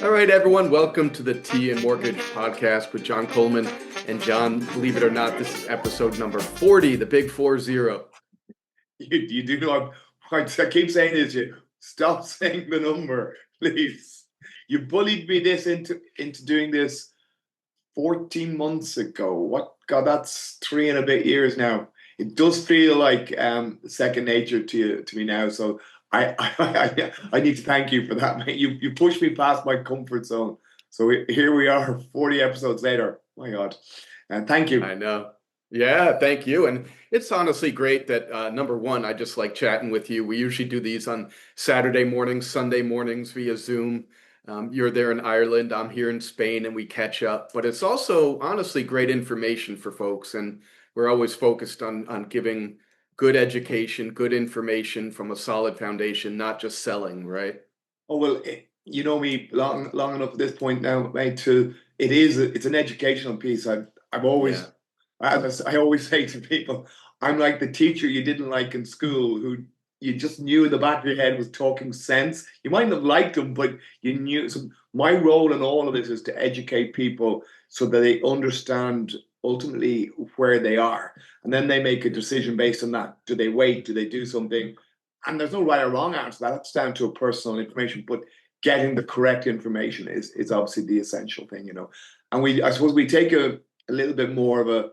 All right, everyone, welcome to the Tea and Mortgage podcast with John Coleman. And John, believe it or not, this is episode number 40, the big 40. You do know I keep saying this. You stop saying the number, please. You bullied me into doing this 14 months ago. What God? That's 3 and a bit years now. It does feel like second nature to me now. So I need to thank you for that, mate. You pushed me past my comfort zone. So here we are, 40 episodes later. My God, and thank you. I know. Yeah, thank you. And it's honestly great that number one, I just like chatting with you. We usually do these on Saturday mornings, Sunday mornings via Zoom. You're there in Ireland, I'm here in Spain, and we catch up. But it's also honestly great information for folks. And we're always focused on giving good education, good information from a solid foundation, not just selling, right? Oh well, you know me long enough at this point now, mate. It's an educational piece. I've always, Yeah. as I always say to people, I'm like the teacher you didn't like in school, who you just knew in the back of your head was talking sense. You might not have liked him, but you knew. So my role in all of this is to educate people so that they understand ultimately where they are, and then they make a decision based on that. Do they wait? Do they do something? And there's no right or wrong answer to that. That's down to a personal information. But getting the correct information is obviously the essential thing. And I suppose we take a little bit more of a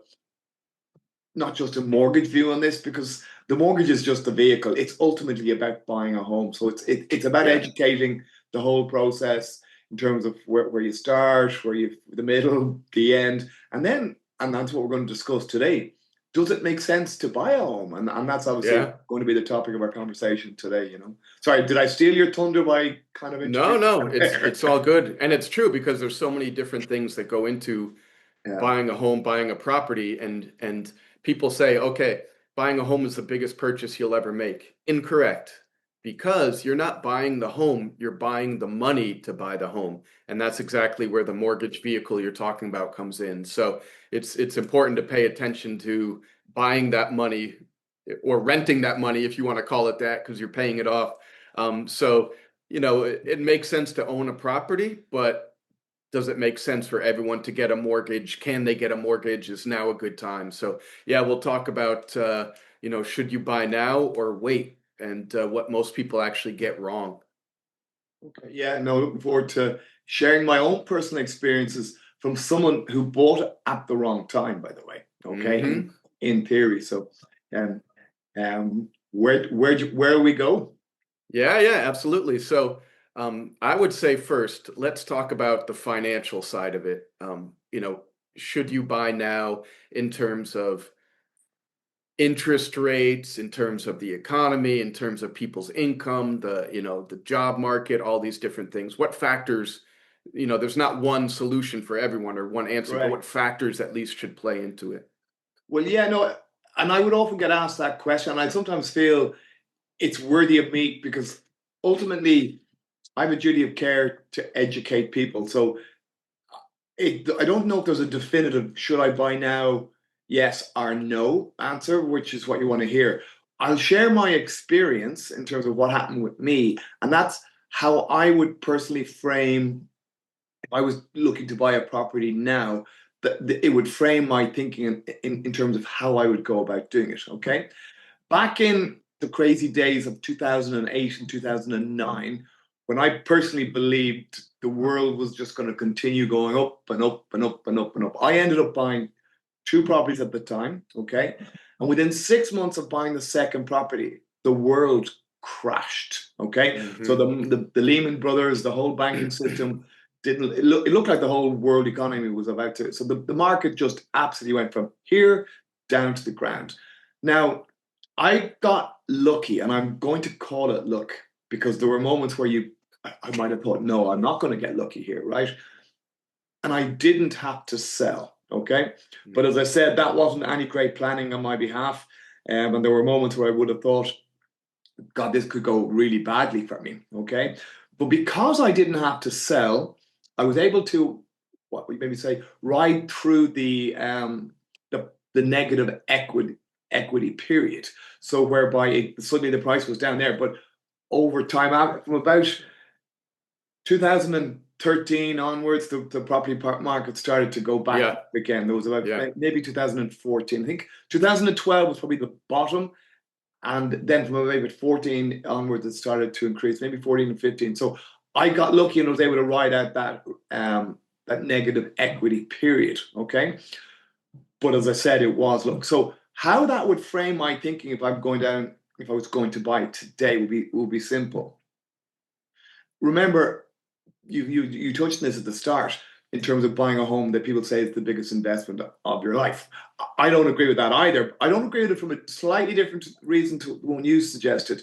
not just a mortgage view on this, because the mortgage is just the vehicle. It's ultimately about buying a home. So it's about Yeah. educating the whole process in terms of where you start, the middle, the end, and that's what we're going to discuss today. Does it make sense to buy a home? And that's obviously Yeah. going to be the topic of our conversation today. Sorry, did I steal your thunder by kind of No, introducing no, that it's there? all good. And it's true because there's so many different things that go into Yeah. buying a home, buying a property, and people say, okay, buying a home is the biggest purchase you'll ever make. Incorrect. Because you're not buying the home, you're buying the money to buy the home. And that's exactly where the mortgage vehicle you're talking about comes in. So it's important to pay attention to buying that money or renting that money, if you want to call it that, because you're paying it off. So, it makes sense to own a property, but does it make sense for everyone to get a mortgage? Can they get a mortgage? Is now a good time? So yeah, we'll talk about should you buy now or wait, and what most people actually get wrong. Okay. Yeah, no, looking forward to sharing my own personal experiences from someone who bought it at the wrong time, by the way. Okay, in Hmm. in theory. So um where do we go? Yeah, yeah, absolutely. So I would say first, let's talk about the financial side of it. Should you buy now in terms of interest rates, in terms of the economy, in terms of people's income, the job market, all these different things? What factors, there's not one solution for everyone or one answer, but what Correct. factors at least should play into it? Well, yeah, no, and I would often get asked that question, and I sometimes feel it's worthy of me because ultimately I have a duty of care to educate people. So I don't know if there's a definitive should I buy now, yes or no answer, which is what you want to hear. I'll share my experience in terms of what happened with me, and that's how I would personally frame if I was looking to buy a property now. That it would frame my thinking in terms of how I would go about doing it. Okay, back in the crazy days of 2008 and 2009, when I personally believed the world was just going to continue going up and up and up and up and up, I ended up buying two properties at the time. Okay. And within 6 months of buying the second property, the world crashed. Okay. So Hmm. the Lehman Brothers, the whole banking system didn't, it looked like the whole world economy was about to. So the market just absolutely went from here down to the ground. Now, I got lucky, and I'm going to call it luck because there were moments where I might have thought, no, I'm not going to get lucky here, right? And I didn't have to sell, okay? But as I said, that wasn't any great planning on my behalf. And there were moments where I would have thought, God, this could go really badly for me, okay? But because I didn't have to sell, I was able to, what we maybe say, ride through the negative equity period. So whereby suddenly the price was down there, but over time, from about 2000 2013 onwards, the property market started to go back Yeah, up again. There was about yeah, maybe 2014. I think 2012 was probably the bottom. And then from maybe 14 onwards, it started to increase, maybe 14 and 15. So I got lucky and was able to ride out that negative equity period. Okay. But as I said, it was look. So how that would frame my thinking if I'm going down, if I was going to buy today would be simple. Remember, you touched on this at the start in terms of buying a home that people say is the biggest investment of your life. I don't agree with that either. I don't agree with it from a slightly different reason to one you suggested.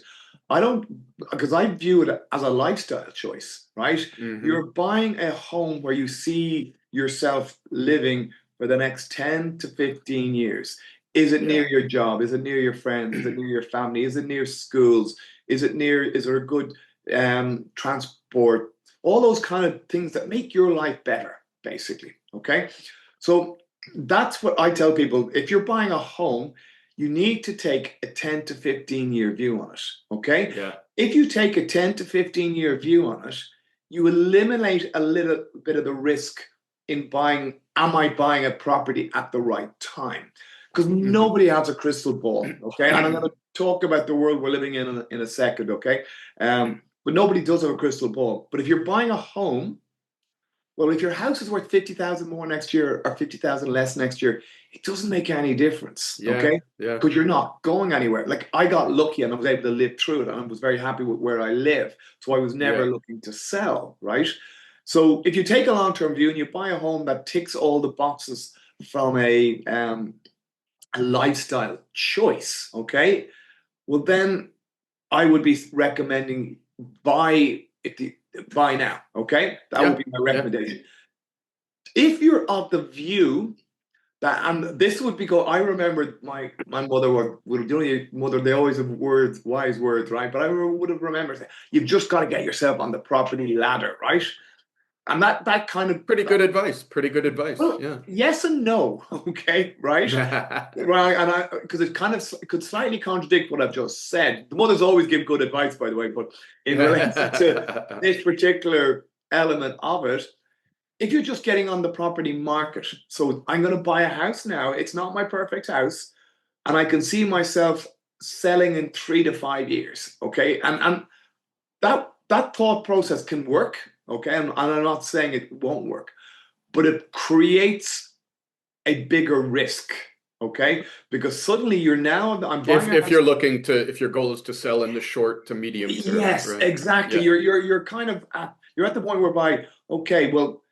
I don't, because I view it as a lifestyle choice, right? hmm You're buying a home where you see yourself living for the next 10 to 15 years. Is it yeah, near your job? Is it near your friends? Is it near your family? Is it near schools? Is there a good transport? All those kind of things that make your life better, basically. Okay. So that's what I tell people. If you're buying a home, you need to take a 10 to 15-year view on it. Okay. yeah, If you take a 10 to 15-year view on it, you eliminate a little bit of the risk in buying, am I buying a property at the right time? Because hmm nobody has a crystal ball. Okay. And I'm going to talk about the world we're living in a second. Okay. But nobody does have a crystal ball. But if you're buying a home, well, if your house is worth 50,000 more next year or 50,000 less next year, it doesn't make any difference, yeah, okay? yeah, Because you're not going anywhere. Like I got lucky and I was able to live through it and I was very happy with where I live. So I was yeah, never looking to sell, right? So if you take a long-term view and you buy a home that ticks all the boxes from a lifestyle choice, okay? Well, then I would be recommending buy if the buy now. Okay, that would yeah, be my yeah. recommendation. If you're of the view that, and this would be go. I remember my mother would you know your mother they always have words, wise words, right? But I would have remembered saying, you've just got to get yourself on the property ladder, right? And that kind of Pretty good advice. Pretty good advice. well, Yeah. yes and no, okay, right? Right, and I because it kind of it could slightly contradict what I've just said. The mothers always give good advice, by the way, but in relation to this particular element of it, if you're just getting on the property market, so I'm going to buy a house now. It's not my perfect house, and I can see myself selling in 3 to 5 years. Okay, and that thought process can work. Okay, and I'm not saying it won't work, but it creates a bigger risk. Okay, because suddenly you're now I'm buying a If house. you're looking to if your goal is to sell in the short to medium term, Yes, right? exactly. Yeah. You're kind of you're at the point whereby okay, well,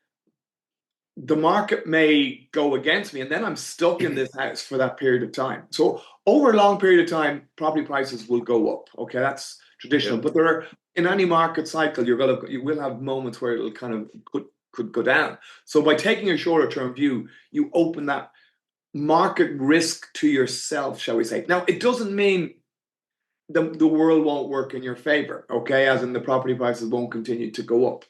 the market may go against me, and then I'm stuck in this house for that period of time. So over a long period of time, property prices will go up. Okay, that's traditional. Yep. But there are in any market cycle, you will have moments where it'll kind of could go down. So by taking a shorter term view, you open that market risk to yourself, shall we say. Now, it doesn't mean the world won't work in your favor, okay? As in the property prices won't continue to go up.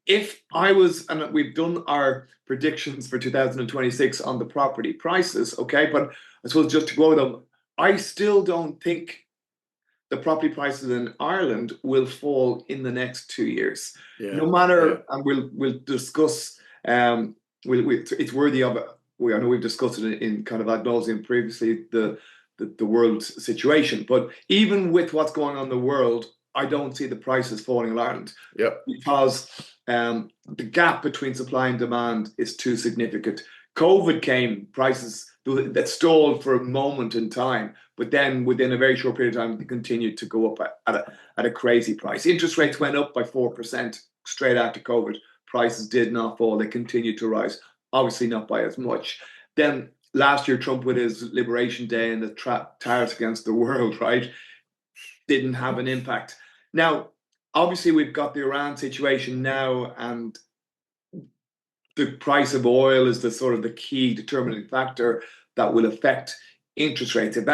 If I was, and we've done our predictions for 2026 on the property prices, okay? But I suppose just to go with them, I still don't think the property prices in Ireland will fall in the next 2 years. Yeah. No Yeah. matter, and we'll discuss. It's worthy of it. I know we've discussed it in kind of ad nauseum previously the world situation, but even with what's going on in the world, I don't see the prices falling in Ireland Yep. because the gap between supply and demand is too significant. COVID came, prices that stalled for a moment in time, but then within a very short period of time, they continued to go up at a crazy price. Interest rates went up by 4% straight after COVID. Prices did not fall, they continued to rise, obviously not by as much. Then last year, Trump, with his Liberation Day and the tariffs against the world, right, didn't have an impact. Now, obviously, we've got the Iran situation now, and the price of oil is the sort of the key determining factor that will affect interest rates. If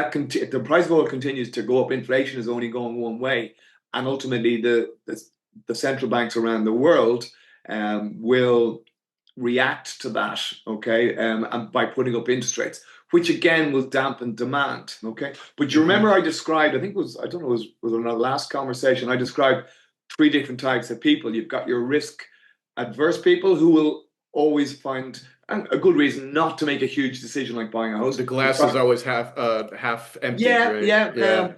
the price of oil continues to go up, inflation is only going one way, and ultimately the central banks around the world will react to that, okay, and by putting up interest rates, which again will dampen demand, okay. But you remember hmm I described, I think it was, I don't know, was in our last conversation, I described three different types of people. You've got your risk adverse people who will always find a good reason not to make a huge decision like buying a house. The glass is always half empty, Yeah, right? yeah. Yeah.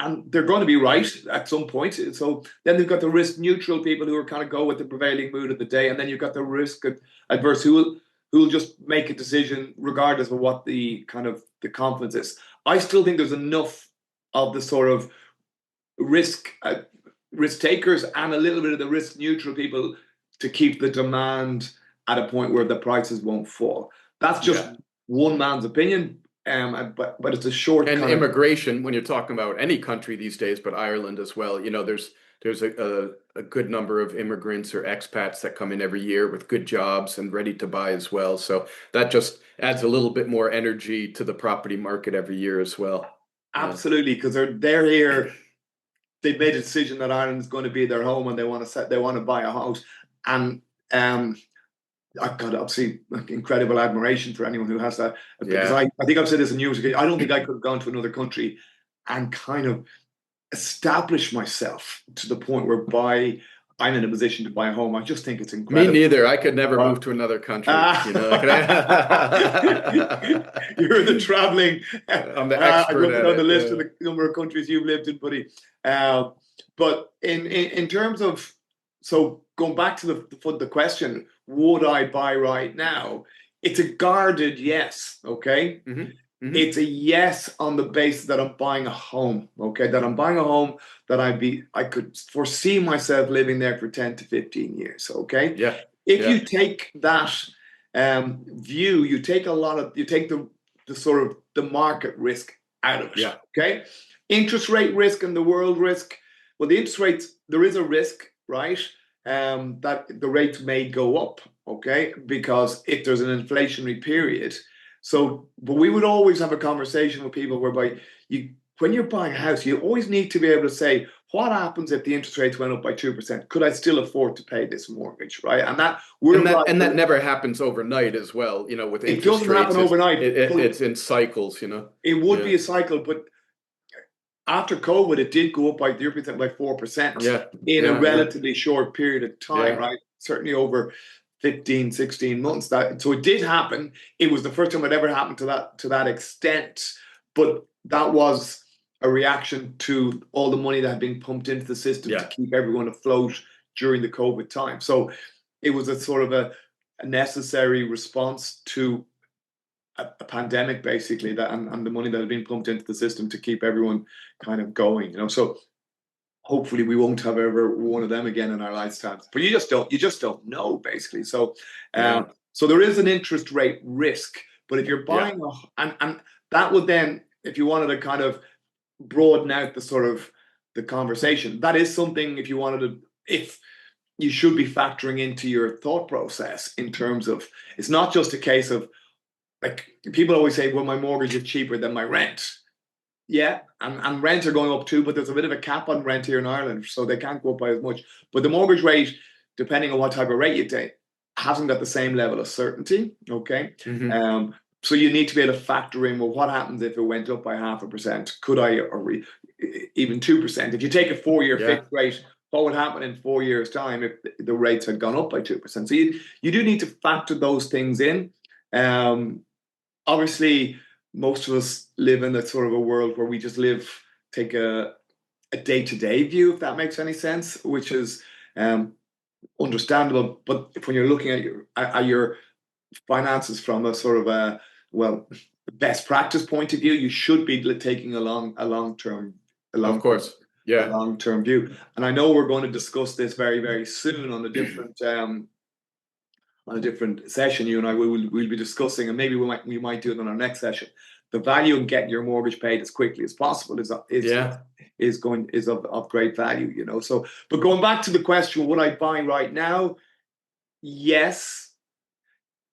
And they're going to be right at some point. So then they've got the risk neutral people who are kind of go with the prevailing mood of the day, and then you've got the risk adverse who will just make a decision regardless of what the kind of the confidence is. I still think there's enough of the sort of risk risk takers and a little bit of the risk neutral people to keep the demand at a point where the prices won't fall. That's just Yeah. one man's opinion, but it's a short And kind of immigration, when you're talking about any country these days, but Ireland as well, there's a good number of immigrants or expats that come in every year with good jobs and ready to buy as well. So that just adds a little bit more energy to the property market every year as well. Yeah. absolutely because they're here. They've made a decision that Ireland's going to be their home and they want to buy a house. And I've got obviously incredible admiration for anyone who has that because Yeah. I think I've said this in years ago. I don't think I could have gone to another country and kind of establish myself to the point whereby I'm in a position to buy a home. I just think it's Me incredible. neither. I could never move to another country. You're the traveling. I'm the I expert don't put at on the it. list Yeah. of the number of countries you've lived in, buddy. But in terms of so going back to the question, would I buy right now? It's a guarded yes. Okay. Mm-hmm. Mm-hmm. It's a yes on the basis that I'm buying a home, okay? That I'm buying a home that I could foresee myself living there for 10 to 15 years, okay? Yeah. If Yeah. you take that view, you take the sort of the market risk out of it, Yeah. okay? Interest rate risk and the world risk. Well, the interest rates, there is a risk, right? That the rates may go up, okay? Because if there's an inflationary period, so, but we would always have a conversation with people whereby when you're buying a house, you always need to be able to say, what happens if the interest rates went up by 2%? Could I still afford to pay this mortgage, right? And that never happens overnight as well. With it interest doesn't happen rates, overnight. it's in cycles. It would Yeah. be a cycle, but after COVID, it did go up by 0% by 4% Yeah. in a Yeah. relatively short period of time, Yeah. right? Certainly over 15, 16 months. So it did happen. It was the first time it ever happened to that extent. But that was a reaction to all the money that had been pumped into the system to keep everyone afloat during the COVID time. So it was a sort of a necessary response to a pandemic, basically, that and the money that had been pumped into the system to keep everyone kind of going. So hopefully we won't have ever one of them again in our lifetimes. But you just don't know, basically. So so there is an interest rate risk. But if you're buying and that would then, if you wanted to kind of broaden out the sort of the conversation, that is something if you wanted to, if you should be factoring into your thought process in terms of it's not just a case of like people always say, well, my mortgage is cheaper than my rent. Yeah, and rents are going up too, but there's a bit of a cap on rent here in Ireland, so they can't go up by as much. But the mortgage rate, depending on what type of rate you take, hasn't got the same level of certainty. Okay. Mm-hmm. So you need to be able to factor in, well, what happens if it went up by 0.5%? Could I, even 2%? If you take a 4-year fixed rate, what would happen in 4 years' time if the rates had gone up by 2%? So you do need to factor those things in. Obviously, most of us live in a sort of a world where we just take a day-to-day view, if that makes any sense, which is understandable. But when you're looking at your finances from a sort of a best practice point of view, you should be taking a long-term Of course. a long-term view. And I know we're going to discuss this very, very soon on a different session. You and I we'll be discussing, and maybe we might do it on our next session. The value of getting your mortgage paid as quickly as possible is of great value. So, but going back to the question, would I buy right now? Yes,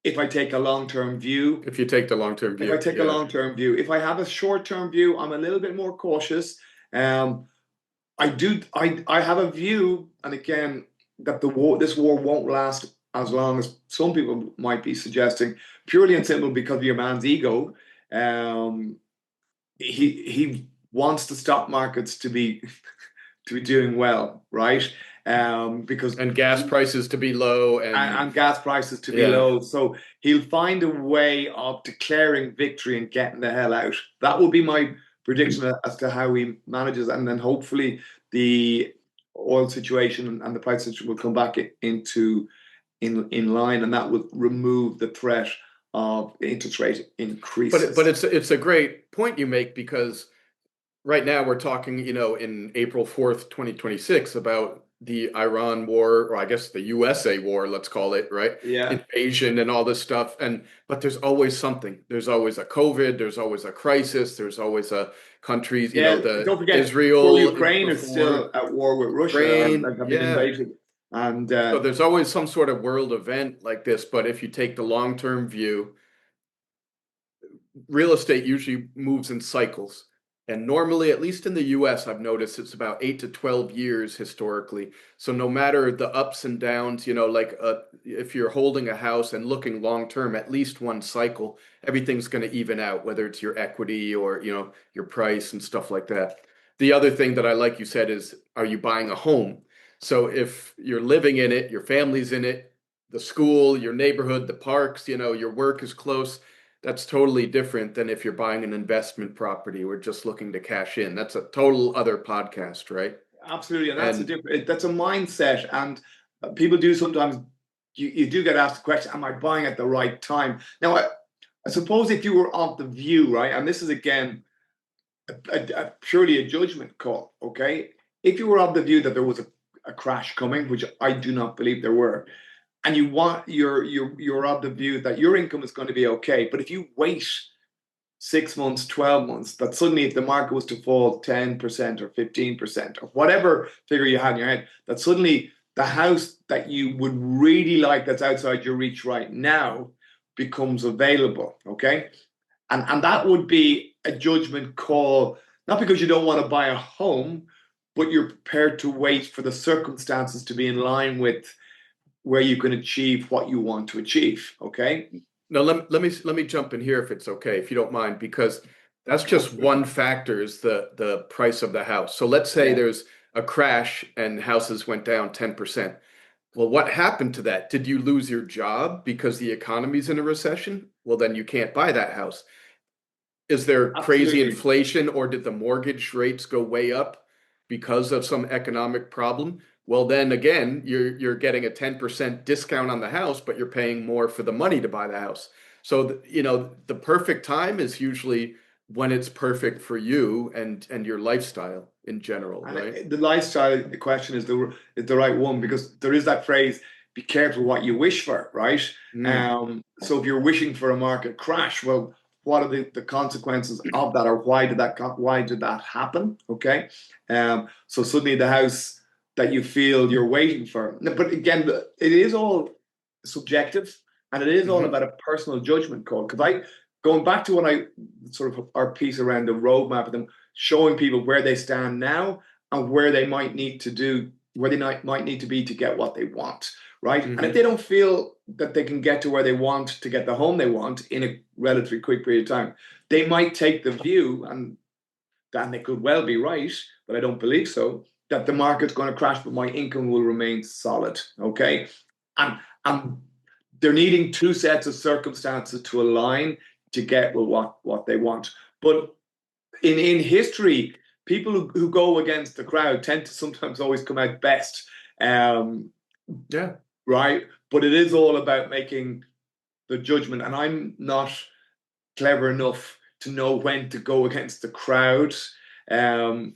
if I take a long-term view. If you take the long-term view. If I take a long-term view. If I have a short-term view, I'm a little bit more cautious. I have a view, and again, that this war won't last as long as some people might be suggesting, purely and simple because of your man's ego. He wants the stock markets to be doing well, right? because And gas prices to be low, and and gas prices to be yeah. low. So he'll find a way of declaring victory and getting the hell out. That will be my prediction as to how he manages, and then hopefully the oil situation and the price situation will come back into in line, and that will remove the threat of interest rate But increases. it's a great point you make, because right now we're talking, in April 4th, 2026, about the Iran war, or I guess the USA war, let's call it, right? Yeah. Invasion and all this stuff. But there's always something. There's always a COVID, there's always a crisis, there's always a countries, Yeah, don't the forget, poor Israel Ukraine is before still at war with Russia Ukraine. and have been Yeah. invaded. And So there's always some sort of world event like this. But if you take the long-term view, real estate usually moves in cycles. And normally, at least in the US, I've noticed it's about 8 to 12 years historically. So no matter the ups and downs, if you're holding a house and looking long term, at least one cycle, everything's going to even out, whether it's your equity or, your price and stuff like that. The other thing that I like you said is, are you buying a home? So if you're living in it, your family's in it, the school, your neighborhood, the parks, your work is close, that's totally different than if you're buying an investment property or just looking to cash in. That's a total other podcast, right? absolutely, and And that's a mindset. And people do sometimes you do get asked the question, am I buying at the right time? Now, I suppose if you were of the view, right, and this is again purely a judgment call, okay? If you were of the view that there was a crash coming, which I do not believe there were, and you're of the view that your income is going to be okay, but if you wait 6 months, 12 months, that suddenly if the market was to fall 10% or 15% or whatever figure you had in your head, that suddenly the house that you would really like that's outside your reach right now becomes available. Okay. And that would be a judgment call, not because you don't want to buy a home, but you're prepared to wait for the circumstances to be in line with where you can achieve what you want to achieve. Okay. no, let me jump in here if it's okay, if you don't mind, because that's Go just for it. one factor, is the price of the house. So let's say Yeah. there's a crash and houses went down 10%. Well, what happened to that? Did you lose your job because the economy's in a recession? Well, then you can't buy that house. Is there crazy Absolutely. inflation, or did the mortgage rates go way up because of some economic problem? Well, then again, you're getting a 10% discount on the house, but you're paying more for the money to buy the house. So, the perfect time is usually when it's perfect for you and your lifestyle in general, And right? the lifestyle question is the right one, because there is that phrase, be careful what you wish for, right? Mm, So if you're wishing for a market crash, well, what are the consequences of that, or why did that happen? Okay. So suddenly the house that you feel you're waiting for. But again, it is all subjective, and it is all hmm about a personal judgment call. Because going back to when I sort of our piece around the roadmap of them, showing people where they stand now and where they might need to do, where they might need to be to get what they want, right? And if they hmm don't feel that they can get to where they want to get the home they want in a relatively quick period of time, they might take the view, and they could well be right, but I don't believe so, that the market's going to crash, but my income will remain solid, okay? And they're needing two sets of circumstances to align to get what they want. But in history, people who go against the crowd tend to sometimes always come out best, um, Yeah. right? But it is all about making the judgment, and I'm not clever enough to know when to go against the crowd, um,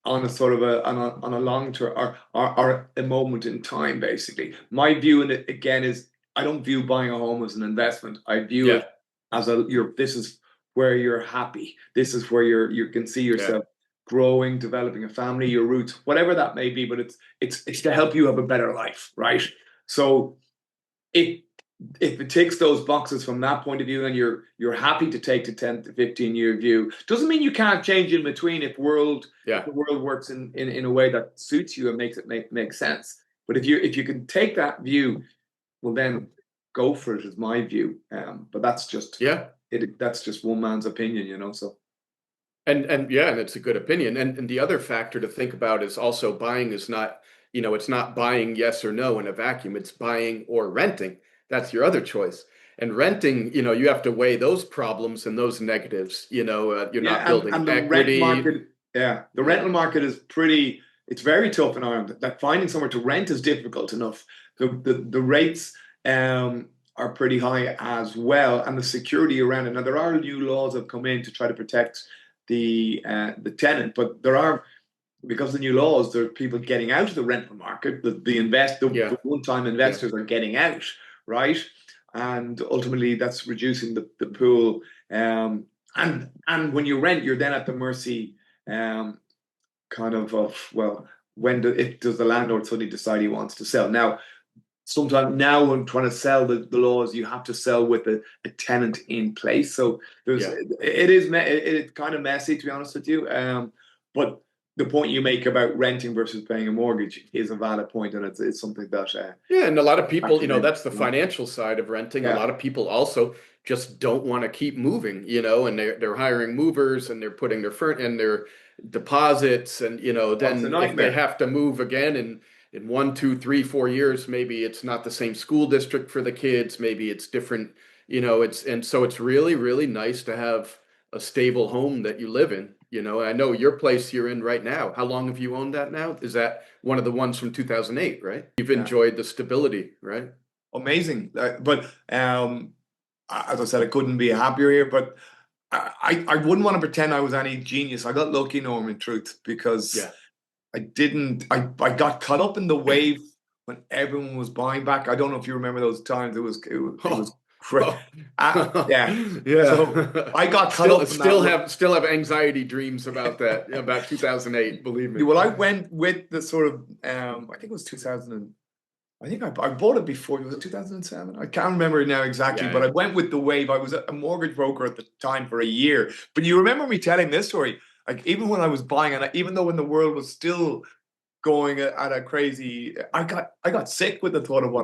on a sort of on a long term, or a moment in time. Basically, my view in it again is, I don't view buying a home as an investment. I view Yeah. it as this is where you're happy. This is where you can see Yeah. yourself growing, developing a family, your roots, whatever that may be. But it's to help you have a better life, right? So if if it takes those boxes from that point of view, and you're happy to take the 10 to 15 year view, doesn't mean you can't change in between if Yeah. the world works in a way that suits you and makes it make sense. But if you can take that view, well then go for it, is my view. But Yeah. that's just one man's opinion, so And yeah, and it's a good opinion. And the other factor to think about is also, buying is not, It's not buying yes or no in a vacuum. It's buying or renting. That's your other choice. And renting, you have to weigh those problems and those negatives. You're not Yeah, building and the rent equity. market, yeah, the Yeah, rental market is pretty, it's very tough in Ireland. That finding somewhere to rent is difficult enough. The rates are pretty high as well, and the security around it. Now there are new laws that have come in to try to protect the tenant, but there are, because of the new laws, there are people getting out of the rental market. The yeah, one-time yeah, investors are getting out, right? And ultimately, that's reducing the pool. And when you rent, you're then at the mercy, um, of well, does the landlord suddenly decide he wants to sell? Now, sometimes now when trying to sell the laws, you have to sell with a tenant in place. So yeah. it's kind of messy, to be honest with you. But the point you make about renting versus paying a mortgage is a valid point, and it's something that Yeah, and a lot of people, factors in. that's the financial side of renting. A Yeah, lot of people also just don't want to keep moving, and they're hiring movers and they're putting their and their deposits, and oh, it's a then if they nightmare. have to move again in 1, 2, 3, 4 years, maybe it's not the same school district for the kids, maybe it's different, and so it's really, really nice to have a stable home that you live in. I know your place you're in right now. How long have you owned that now? Is that one of the ones from 2008, right? You've Yeah, enjoyed the stability, right? amazing. But as I said, I couldn't be happier here. But I wouldn't want to pretend I was any genius. I got lucky, Norm, in truth, because Yeah. I didn't. I got caught up in the wave when everyone was buying back. I don't know if you remember those times. It was Oh, cra- oh. yeah. So Yeah. I got caught Still, up in that. still have, still have anxiety dreams about that, about 2008. Believe me. Well, I went with the sort of I think it was 2000. I think I bought it before. Was it 2007? I can't remember now exactly, but Yeah, I went with the wave. I was a mortgage broker at the time for a year. But you remember me telling this story? Like even when I was buying, and even though when the world was still going at a crazy, I got sick with the thought of yeah,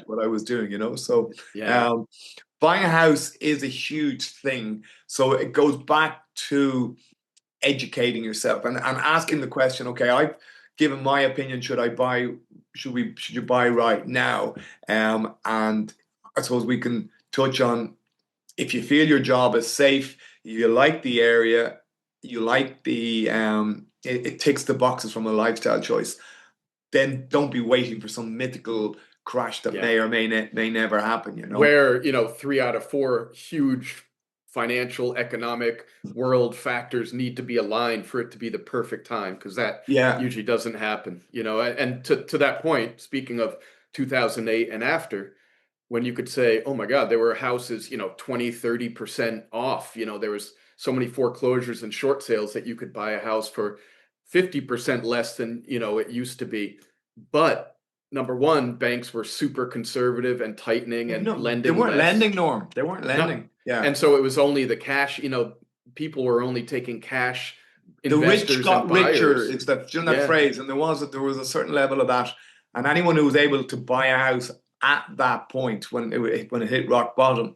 what I was doing. So yeah, um, buying a house is a huge thing. So it goes back to educating yourself and yeah, asking the question, okay, I've given my opinion, should you buy right now? And I suppose we can touch on, if you feel your job is safe, you like the area, you like it ticks the boxes from a lifestyle choice, then don't be waiting for some mythical crash that yeah. may or may never happen. Where, 3 out of 4 huge financial, economic world factors need to be aligned for it to be the perfect time, because that Yeah. usually doesn't happen, and to that point, speaking of 2008 and after, when you could say, oh my God, there were houses, 20, 30% off. There was so many foreclosures and short sales that you could buy a house for 50% less than, it used to be. But number one, banks were super conservative and tightening and No, they lending weren't less. lending, Norm. They weren't No. lending. Yeah. And so it was only the cash, people were only taking cash The rich investors and got richer. buyers. It's that Yeah. phrase, and there was a certain level of that, and anyone who was able to buy a house at that point when it hit rock bottom,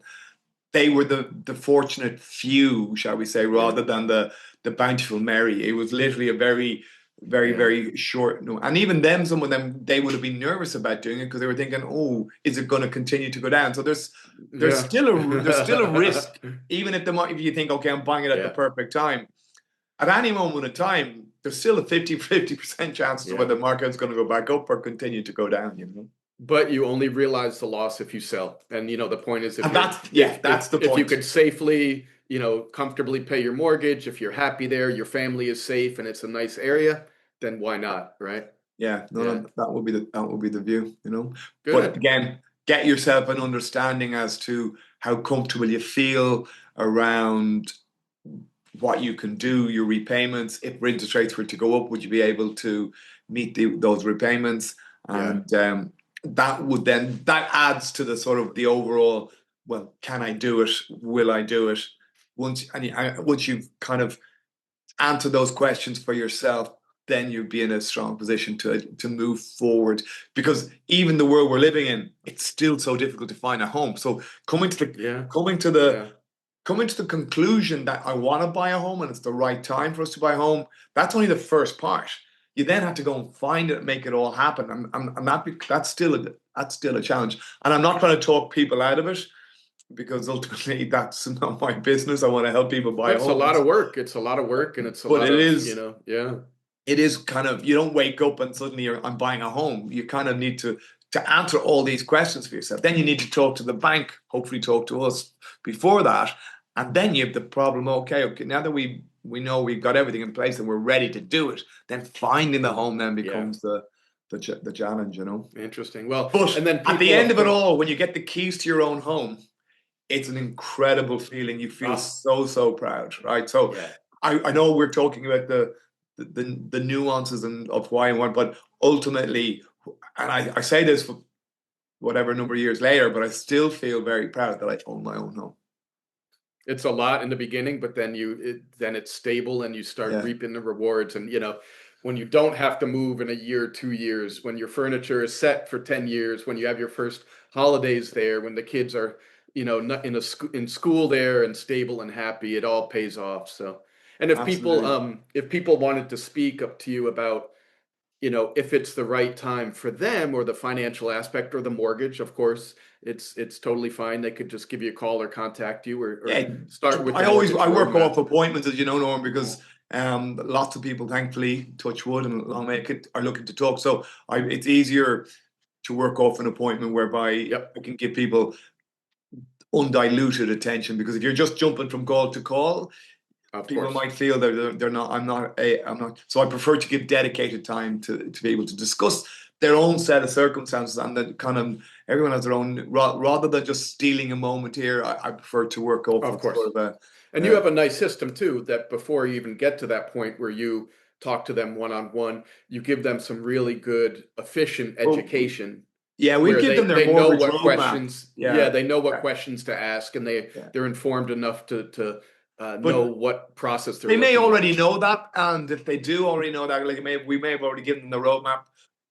they were the fortunate few, shall we say, Yeah. rather than the bountiful Mary. It was literally a very, very, Yeah. very short. No, and even them, some of them, they would have been nervous about doing it because they were thinking, "Oh, is it going to continue to go down?" So Yeah. there's still a risk, even if you think, "Okay, I'm buying it at the Yeah. perfect time." At any moment in time, there's still a 50% chance as to Yeah. whether the market's going to go back up or continue to go down. But you only realize the loss if you sell. And the point is, if And you're yeah, that's the if you point. could safely, comfortably pay your mortgage, if you're happy there, your family is safe and it's a nice area, then why not, right? Yeah, no, Yeah. no, that would be the view. But Good. again, get yourself an understanding as to how comfortable you feel around what you can do, your repayments. If interest rates were to go up, would you be able to meet those repayments? Yeah. And that adds to the sort of the overall. Well, can I do it? Will I do it? Once you've kind of answer those questions for yourself, then you'd be in a strong position to move forward. Because even the world we're living in, it's still so difficult to find a home. So coming to the Yeah. coming to the Yeah. coming to the conclusion that I want to buy a home and it's the right time for us to buy a home, that's only the first part. you then have to go and find it and make it all happen. And that's still a challenge. And I'm not trying to talk people out of it, because ultimately that's not my business. I want to help people buy But it's a lot homes. of work. It's a lot of work, and it's a But lot it of, is, yeah. it is kind of, you don't wake up and suddenly I'm buying a home. You kind of need to answer all these questions for yourself. Then you need to talk to the bank, hopefully talk to us before that. And then you have the problem, okay, now that we know we've got everything in place and we're ready to do it, then finding the home then becomes the challenge, Interesting. Well, But and then at the people, end of it all, when you get the keys to your own home, it's an incredible feeling. You feel so proud, right? So yeah. I know we're talking about the nuances of why and what, but ultimately, and I say this for whatever number of years later, but I still feel very proud that I own my own home. It's a lot in the beginning, but then then it's stable and you start reaping the rewards. And when you don't have to move in a year, 2 years, when your furniture is set for 10 years, when you have your first holidays there, when the kids are, not in school there and stable and happy, it all pays off. So, and Absolutely. if people wanted to speak up to you about, if it's the right time for them, or the financial aspect, or the mortgage, of course, it's totally fine. They could just give you a call or contact you, or Yeah, start with the I mortgage work off roadmap. appointments, as you know, Norm, because lots of people, thankfully, touch wood and long make it, are looking to talk. So it's easier to work off an appointment whereby Yep, I can give people undiluted attention, because if you're just jumping from call to call, of people course. might feel that they're not. I'm not. So I prefer to give dedicated time to be able to discuss their own set of circumstances, and that kind of everyone has their own. Rather than just stealing a moment here, I prefer to work off Of of course. sort of And you have a nice system too, that before you even get to that point where you talk to them one on one, you give them some really good, efficient well, education yeah, we where give them their they know mortgage what roadmap. questions, Yeah, they know what yeah, questions to ask, and yeah. they're informed enough to know But what process they're they may looking at. already know that, and if they do already know that, like we may have already given them the roadmap.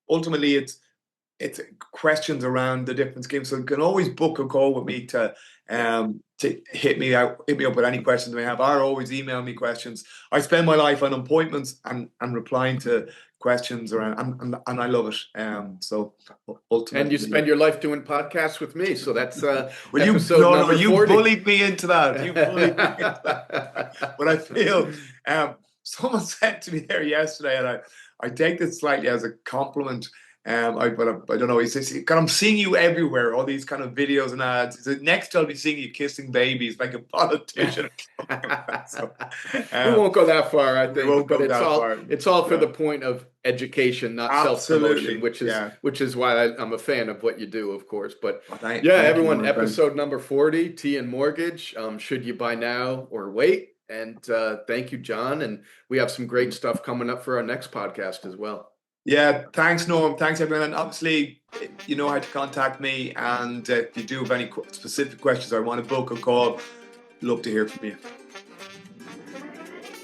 Ultimately, it's questions around the different schemes. So you can always book a call with me Yeah. to hit me up with any questions they have, or always email me questions. I spend my life on appointments and replying to questions around, and I love it. So And you ultimately, spend your life doing podcasts with me, so that's well, episode number you 40. bullied me into that. You bullied me into that. But I feel someone said to me there yesterday, and I take this slightly as a compliment. But I don't know. He says, "God, I'm seeing you everywhere. All these kind of videos and ads. He said, next, I'll be seeing you kissing babies like a politician." So, We won't go that far, I we think, won't but go that far. it's all for Yeah, the point of education, not self-promotion, absolutely. Yeah. which is why I'm a fan of what you do, of course. But Well, yeah, thank you, everyone, my friend. episode number 40, Tea and Mortgage. Should you buy now or wait? And thank you, John. And we have some great stuff coming up for our next podcast as well. Yeah, thanks, Norm. Thanks, everyone. And obviously, you know how to contact me. And if you do have any specific questions or want to book a call, love to hear from you.